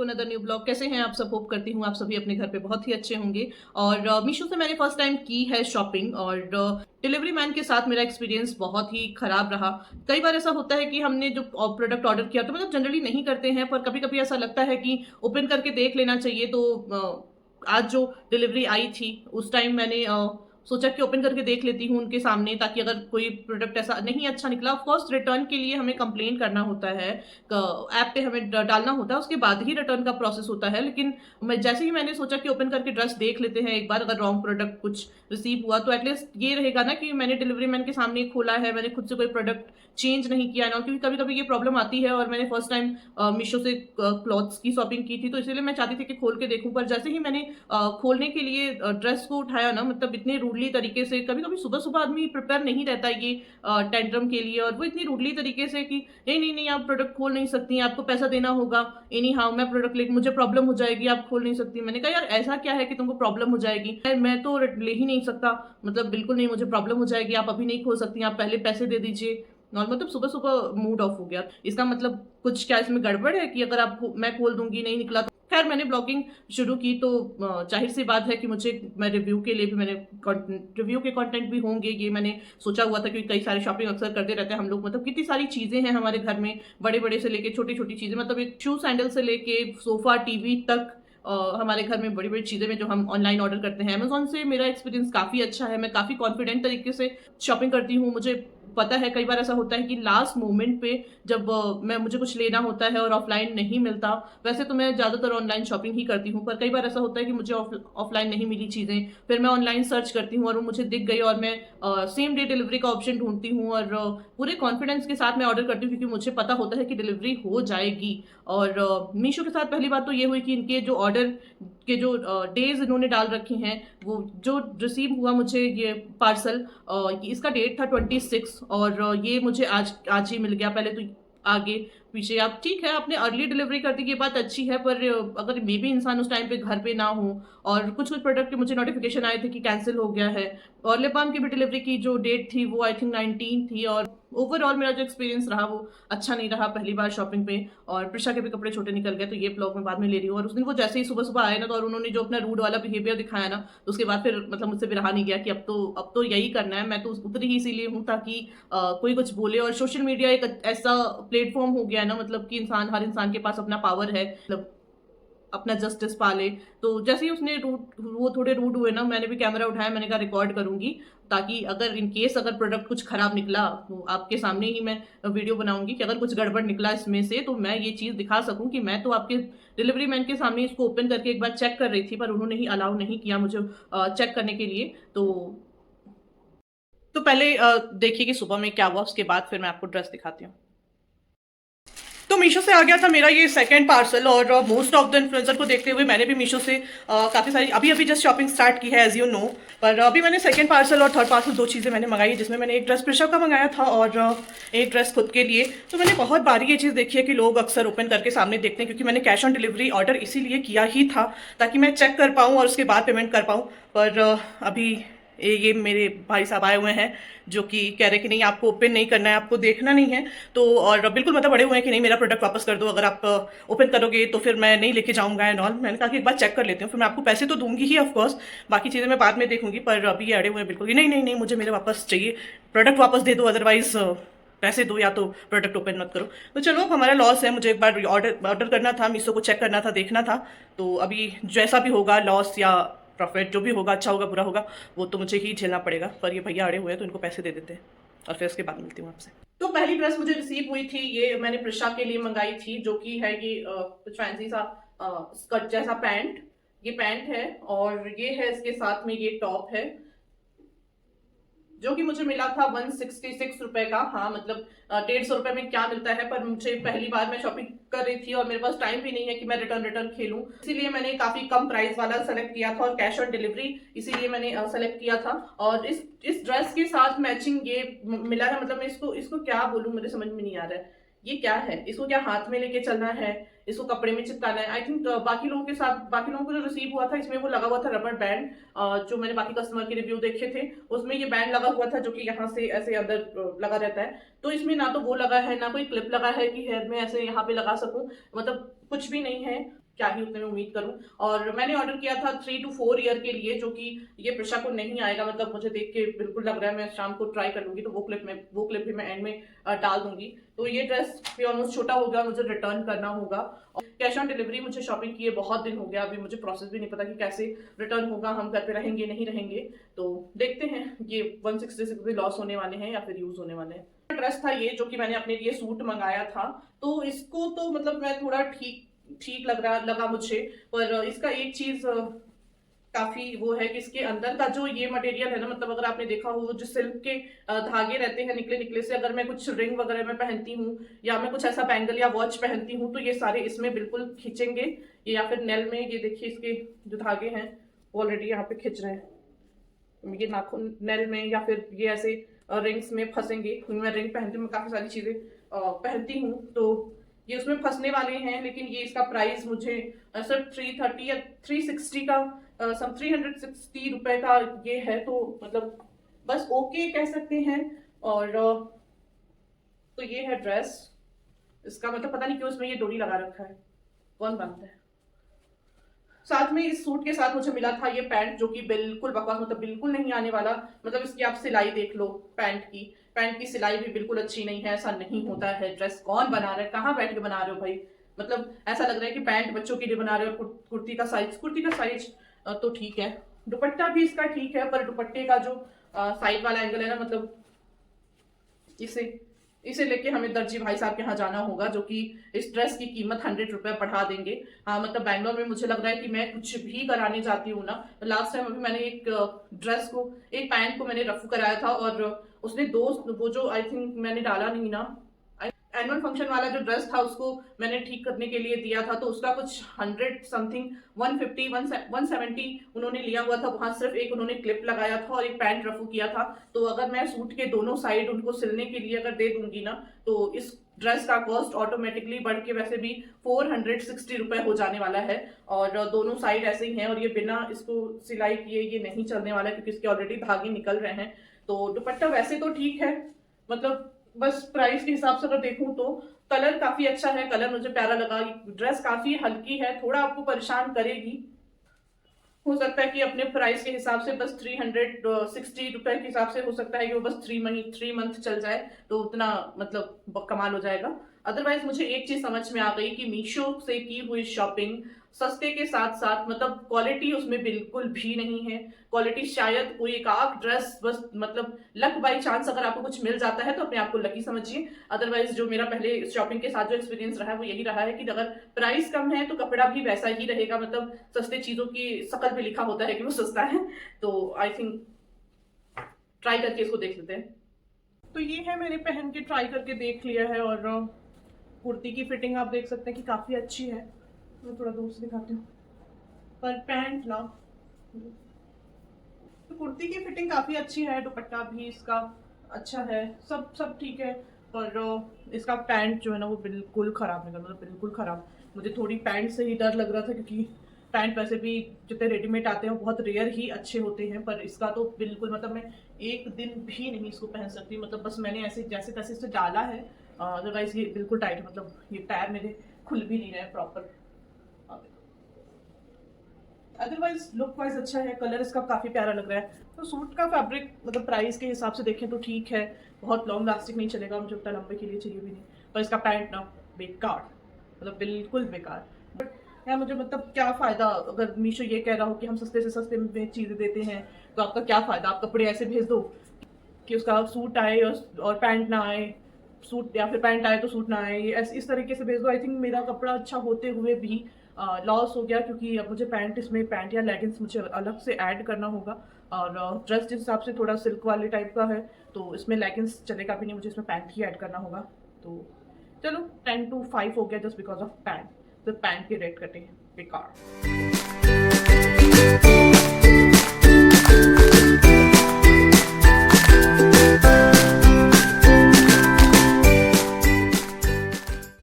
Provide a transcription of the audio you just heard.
To another new blog. कैसे हैं आप सब? होप करती हूँ आप सभी अपने घर पे बहुत ही अच्छे होंगे। और मीशो से मैंने फर्स्ट टाइम की है शॉपिंग और डिलीवरी मैन के साथ मेरा एक्सपीरियंस बहुत ही खराब रहा। कई बार ऐसा होता है कि हमने जो प्रोडक्ट ऑर्डर किया तो मतलब जनरली नहीं करते हैं, पर कभी कभी ऐसा लगता है कि ओपन करके देख लेना चाहिए। तो आज जो डिलीवरी आई थी उस टाइम मैंने सोचा कि ओपन करके देख लेती हूँ उनके सामने, ताकि अगर कोई प्रोडक्ट ऐसा नहीं अच्छा निकला, ऑफ कोर्स रिटर्न के लिए हमें कंप्लेन करना होता है, ऐप पे हमें डालना होता है, उसके बाद ही रिटर्न का प्रोसेस होता है। लेकिन मैं जैसे ही मैंने सोचा कि ओपन करके ड्रेस देख लेते हैं एक बार, अगर रॉन्ग प्रोडक्ट कुछ रिसीव हुआ तो एटलीस्ट ये रहेगा ना कि मैंने डिलीवरी मैन के सामने खोला है, मैंने खुद से कोई प्रोडक्ट चेंज नहीं किया है ना। क्योंकि कभी कभी ये प्रॉब्लम आती है और मैंने फर्स्ट टाइम मीशो से क्लॉथ्स की शॉपिंग की थी, तो इसीलिए मैं चाहती थी कि खोल के देखूं। पर जैसे ही मैंने खोलने के लिए ड्रेस को उठाया ना, मतलब इतने रूडली तरीके से, कभी कभी सुबह सुबह आदमी प्रिपेयर नहीं रहता ये टेंट्रम के लिए, और वो इतनी रूडली तरीके से कि नहीं नहीं नहीं आप प्रोडक्ट खोल नहीं सकती, आपको पैसा देना होगा, एनी हाउ मैं प्रोडक्ट ले, मुझे प्रॉब्लम हो जाएगी, आप खोल नहीं सकती। मैंने कहा यार ऐसा क्या है कि तुमको प्रॉब्लम हो जाएगी? मैं तो ले ही नहीं सकता, मतलब बिल्कुल नहीं, मुझे प्रॉब्लम हो जाएगी, आप अभी नहीं खोल सकती, आप पहले पैसे दे दीजिए। नॉर्मल, मतलब सुबह सुबह मूड ऑफ हो गया। इसका मतलब कुछ क्या इसमें गड़बड़ है कि अगर आप मैं खोल दूंगी नहीं निकला तो? खैर मैंने ब्लॉगिंग शुरू की तो जाहिर सी बात है कि मुझे, मैं रिव्यू के लिए भी मैंने रिव्यू के कंटेंट भी होंगे, ये मैंने सोचा हुआ था। क्योंकि कई सारी शॉपिंग अक्सर करते रहते हैं हम लोग, मतलब कितनी सारी चीजें हैं हमारे घर में, बड़े बड़े से लेके छोटी छोटी चीजें, मतलब एक शू सैंडल से लेके सोफा टीवी तक हमारे घर में बड़ी बड़ी चीजें में जो हम ऑनलाइन ऑर्डर करते हैं। अमेजोन से मेरा एक्सपीरियंस काफी अच्छा है, मैं काफी कॉन्फिडेंट तरीके से शॉपिंग करती हूँ। मुझे पता है कई बार ऐसा होता है कि लास्ट मोमेंट पे जब मुझे कुछ लेना होता है और ऑफलाइन नहीं मिलता, वैसे तो मैं ज्यादातर ऑनलाइन शॉपिंग ही करती हूँ, पर कई बार ऐसा होता है कि मुझे ऑफलाइन नहीं मिली चीजें, फिर मैं ऑनलाइन सर्च करती हूँ और वो मुझे दिख गई और मैं सेम डे डिलीवरी का ऑप्शन ढूंढती हूँ और पूरे कॉन्फिडेंस के साथ मैं ऑर्डर करती हूँ, क्योंकि मुझे पता होता है कि डिलीवरी हो जाएगी। और मीशो के साथ पहली बात तो ये हुई कि इनके जो ऑर्डर के जो डेज इन्होंने डाल रखी हैं, वो जो रिसीव हुआ मुझे ये पार्सल, इसका डेट था 26 और ये मुझे आज आज ही मिल गया। पहले तो आगे पीछे आप ठीक है, आपने अर्ली डिलीवरी कर दी, ये बात अच्छी है, पर अगर मे भी इंसान उस टाइम पे घर पे ना हो, और कुछ कुछ प्रोडक्ट के मुझे नोटिफिकेशन आए थे कि कैंसिल हो गया है। और लिप बाम की भी डिलीवरी की जो डेट थी वो आई थिंक 19 थी। और ओवरऑल मेरा जो एक्सपीरियंस रहा वो अच्छा नहीं रहा पहली बार शॉपिंग पे। और प्रिशा के भी कपड़े छोटे निकल गए, तो ये ब्लॉग मैं बाद में ले रही हूँ। और उस दिन वो जैसे ही सुबह सुबह आए ना, तो और उन्होंने जो अपना रूड वाला बिहेवियर दिखाया ना, तो उसके बाद फिर मतलब मुझसे भी रहा नहीं गया कि अब तो यही करना है। मैं तो उतरी ही इसीलिए हूँ ताकि कोई कुछ बोले। और सोशल मीडिया एक ऐसा प्लेटफॉर्म हो गया है ना, मतलब कि हर इंसान के पास अपना पावर है, मतलब अपना जस्टिस पाले। तो जैसे ही उसने वो थोड़े रूड हुए ना, मैंने भी कैमरा उठाया, मैंने कहा रिकॉर्ड करूंगी, ताकि अगर इन केस अगर प्रोडक्ट कुछ खराब निकला तो आपके सामने ही मैं वीडियो बनाऊंगी कि अगर कुछ गड़बड़ निकला इसमें से, तो मैं ये चीज दिखा सकूं कि मैं तो आपके डिलीवरी मैन के सामने इसको ओपन करके एक बार चेक कर रही थी, पर उन्होंने ही अलाउ नहीं किया मुझे चेक करने के लिए। तो पहले देखिए कि सुबह में क्या हुआ, उसके बाद फिर मैं आपको ड्रेस दिखाती हूँ। तो मीशो से आ गया था मेरा ये सेकंड पार्सल, और मोस्ट ऑफ द इन्फ्लुएंसर को देखते हुए मैंने भी मीशो से काफ़ी सारी अभी अभी जस्ट शॉपिंग स्टार्ट की है, एज यू नो। पर अभी मैंने सेकंड पार्सल और थर्ड पार्सल दो चीज़ें मैंने मंगाई, जिसमें मैंने एक ड्रेस प्रिशा का मंगाया था और एक ड्रेस खुद के लिए। तो मैंने बहुत बारी ये चीज़ देखी है कि लोग अक्सर ओपन करके सामने देखते हैं, क्योंकि मैंने कैश ऑन डिलीवरी ऑर्डर इसीलिए किया ही था ताकि मैं चेक कर पाऊँ और उसके बाद पेमेंट कर पाऊँ। पर अभी ये मेरे भाई साहब आए हुए हैं जो कि कह रहे हैं कि नहीं आपको ओपन नहीं करना है, आपको देखना नहीं है। तो और बिल्कुल मतलब बड़े हुए हैं कि नहीं मेरा प्रोडक्ट वापस कर दो, अगर आप ओपन करोगे तो फिर मैं नहीं लेके जाऊंगा एंड ऑल। मैंने कहा कि एक बार चेक कर लेती हूँ, फिर मैं आपको पैसे तो दूंगी ही ऑफकोर्स, बाकी चीज़ें मैं बाद में देखूंगी। पर अभी ये अड़े हुए हैं बिल्कुल कि नहीं नहीं नहीं मुझे मेरे वापस चाहिए, प्रोडक्ट वापस दे दो, अदरवाइज पैसे दो या तो प्रोडक्ट ओपन मत करो। तो चलो अब हमारा लॉस है, मुझे एक बार ऑर्डर करना था, मीशो को चेक करना था, देखना था। तो अभी जैसा भी होगा, लॉस या प्रॉफिट जो भी होगा, अच्छा होगा बुरा होगा, वो तो मुझे ही झेलना पड़ेगा। पर ये भैया अड़े हुए हैं तो इनको पैसे दे देते हैं और फिर उसके बाद मिलती हूँ आपसे। तो पहली ड्रेस मुझे रिसीव हुई थी, ये मैंने प्रिशा के लिए मंगाई थी, जो कि है ये कुछ फैंसी सा स्कर्ट जैसा पैंट, ये पैंट है, और ये है इसके साथ में ये टॉप है, जो कि मुझे मिला था 166 रुपए का। हाँ मतलब 150 रुपए में क्या मिलता है, पर मुझे पहली बार मैं शॉपिंग कर रही थी और मेरे पास टाइम भी नहीं है कि मैं रिटर्न रिटर्न खेलूं, इसीलिए मैंने काफी कम प्राइस वाला सेलेक्ट किया था और कैश ऑन डिलीवरी इसीलिए मैंने सेलेक्ट किया था। और इस ड्रेस के साथ मैचिंग ये मिला है, मतलब मैं इसको इसको क्या बोलूं, मुझे समझ में नहीं आ रहा है ये क्या है, इसको क्या हाथ में लेके चलना है, इसको कपड़े में चिपकाना है। आई थिंक बाकी लोगों के साथ, बाकी लोगों को जो रिसीव हुआ था इसमें वो लगा हुआ था रबर बैंड, जो मैंने बाकी कस्टमर के रिव्यू देखे थे उसमें ये बैंड लगा हुआ था, जो कि यहाँ से ऐसे अंदर लगा रहता है। तो इसमें ना तो वो लगा है, ना कोई क्लिप लगा है कि हेयर में ऐसे यहाँ पे लगा सकूं, मतलब कुछ भी नहीं है। क्या ही उतने में उम्मीद करूं। और मैंने ऑर्डर किया था 3 to 4 ईयर के लिए, जो कि ये प्रिशा को नहीं आएगा, मतलब मुझे देख के बिल्कुल लग रहा है। मैं शाम को ट्राई कर लूंगी तो वो क्लिप भी मैं एंड में डाल दूंगी। तो ये ड्रेस भी ऑलमोस्ट छोटा हो गया, मुझे रिटर्न करना होगा। और कैश ऑन डिलीवरी मुझे शॉपिंग किए बहुत दिन हो गया, अभी मुझे प्रोसेस भी नहीं पता कि कैसे रिटर्न होगा, हम घर पे रहेंगे नहीं रहेंगे। तो देखते हैं, ये 166 भी लॉस होने वाले हैं या फिर यूज होने वाले हैं। ड्रेस था ये, जो कि मैंने अपने लिए सूट मंगाया था। तो इसको तो मतलब मैं थोड़ा ठीक लगा मुझे, पर इसका एक चीज काफी वो है कि इसके अंदर का जो ये मटेरियल है ना, मतलब अगर आपने देखा हो जो सिल्क के धागे रहते हैं निकले निकले से, अगर मैं कुछ रिंग वगैरह में पहनती हूँ या मैं कुछ ऐसा बैंगल या वॉच पहनती हूँ, तो ये सारे इसमें बिल्कुल खींचेंगे। ये या फिर नेल में, ये देखिए इसके जो धागे हैं वो ऑलरेडी यहाँ पे खिंच रहे हैं। ये नाखून नेल में या फिर ये ऐसे रिंग्स में फंसेंगे। मैं रिंग पहनती हूँ, मैं काफी सारी चीजें पहनती हूँ, तो ये उसमें फंसने वाले हैं। लेकिन ये इसका प्राइस मुझे सिर्फ 330 या 360 का, सम 360 रुपए का ये है। तो मतलब बस ओके कह सकते हैं। और तो ये है ड्रेस। इसका मतलब पता नहीं क्यों इसमें ये डोरी लगा रखा है, कौन बांधता है। साथ में इस सूट के साथ मुझे मिला था ये पैंट, जो कि बिल्कुल बकवास, मतलब बिल्कुल नहीं आने वाला। मतलब इसकी आप सिलाई देख लो, पैंट की सिलाई भी बिल्कुल अच्छी नहीं है। ऐसा नहीं होता है। ड्रेस कौन बना रहा है, कहाँ बैठ के बना रहे हो भाई। मतलब ऐसा लग रहा है कि पैंट बच्चों के लिए बना रहे हो। कुर्ती का साइज तो ठीक है, दुपट्टा भी इसका ठीक है, पर दुपट्टे का जो साइड वाला एंगल है ना, मतलब इसे लेके हमें दर्जी भाई साहब के यहाँ जाना होगा, जो कि इस ड्रेस की कीमत 100 रुपए बढ़ा देंगे। हाँ, मतलब बैंगलोर में मुझे लग रहा है कि मैं कुछ भी कराने जाती हूँ ना। लास्ट टाइम अभी मैंने एक पैंट को मैंने रफू कराया था, और उसने वो जो आई थिंक मैंने डाला नहीं ना, एनुअल फंक्शन वाला जो ड्रेस था उसको मैंने ठीक करने के लिए दिया था, तो उसका कुछ 100 समथिंग 170 उन्होंने लिया हुआ था। वहां सिर्फ एक उन्होंने क्लिप लगाया था और एक पैंट रफू किया था। तो अगर मैं सूट के दोनों साइड उनको सिलने के लिए अगर दे दूंगी ना, तो इस ड्रेस का कॉस्ट ऑटोमेटिकली बढ़ के वैसे भी 460 रुपए हो जाने वाला है। और दोनों साइड ऐसे ही हैं, और ये बिना इसको सिलाई किए ये नहीं चलने वाला, क्योंकि इसके ऑलरेडी धागे निकल रहे हैं। तो दुपट्टा वैसे तो ठीक है, मतलब बस प्राइस के हिसाब से अगर देखूं तो कलर काफी अच्छा है, कलर मुझे प्यारा लगा। ड्रेस काफी हल्की है, थोड़ा आपको परेशान करेगी। हो सकता है कि अपने प्राइस के हिसाब से बस 360 रुपए के हिसाब से हो सकता है कि वो बस 3 मंथ चल जाए, तो उतना मतलब कमाल हो जाएगा। अदरवाइज मुझे एक चीज समझ में आ गई कि मीशो से की हुई शॉपिंग सस्ते के साथ साथ मतलब क्वालिटी उसमें बिल्कुल भी नहीं है। क्वालिटी शायद कोई एक आध ड्रेस, बस मतलब लक बाई चांस अगर आपको कुछ मिल जाता है तो अपने आप को लकी समझिए। अदरवाइज जो मेरा पहले शॉपिंग के साथ जो एक्सपीरियंस रहा है वो यही रहा है कि अगर प्राइस कम है तो कपड़ा भी वैसा ही रहेगा। मतलब सस्ते चीजों की शकल पे लिखा होता है कि वो सस्ता है। तो आई थिंक ट्राई करके इसको देख लेते हैं। तो ये है, मैंने पहन के ट्राई करके देख लिया है, और कुर्ती की फिटिंग आप देख सकते हैं कि काफ़ी अच्छी है। मैं थोड़ा दूर से दिखाती हूँ, पर पैंट ना, तो कुर्ती की फिटिंग काफ़ी अच्छी है, दुपट्टा भी इसका अच्छा है, सब ठीक है। पर इसका पैंट जो है ना वो बिल्कुल ख़राब निकला, मतलब बिल्कुल ख़राब। मुझे थोड़ी पैंट से ही डर लग रहा था, क्योंकि पैंट वैसे भी जितने रेडीमेड आते हैं वो बहुत रेयर ही अच्छे होते हैं, पर इसका तो बिल्कुल, मतलब मैं एक दिन भी नहीं इसको पहन सकती। मतलब बस मैंने ऐसे जैसे तैसे इसे डाला है, अदरवाइज ये बिल्कुल टाइट है। मतलब ये पैर मेरे खुल भी नहीं रहे प्रॉपर। अदरवाइज लुक वाइज अच्छा है, कलर इसका काफ़ी प्यारा लग रहा है। तो सूट का फैब्रिक मतलब प्राइस के हिसाब से देखें तो ठीक है, बहुत लॉन्ग लास्टिंग नहीं चलेगा, मुझे उतना लंबे के लिए चाहिए भी नहीं। पर इसका पैंट ना बेकार, मतलब बिल्कुल बेकार। बट यार मुझे मतलब क्या फ़ायदा, अगर मीशो ये कह रहा हो कि हम सस्ते से सस्ते में चीज़ें देते हैं, तो आपका क्या फ़ायदा। आप कपड़े ऐसे भेज दो कि उसका सूट आए और पैंट ना आए, सूट या फिर पैंट आए तो सूट ना आए, ऐसे इस तरीके से भेज दो। आई थिंक मेरा कपड़ा अच्छा होते हुए भी लॉस हो गया, क्योंकि अब मुझे पैंट या लेगिंग्स मुझे अलग से ऐड करना होगा। और ड्रेस जिस हिसाब से थोड़ा सिल्क वाले टाइप का है, तो इसमें लेगिंग्स चलेगा भी नहीं, मुझे इसमें पैंट ही ऐड करना होगा। तो चलो 10 to 5 हो गया जस्ट बिकॉज ऑफ पैंट। तो पैंट के रेट कटे हैं बेकार।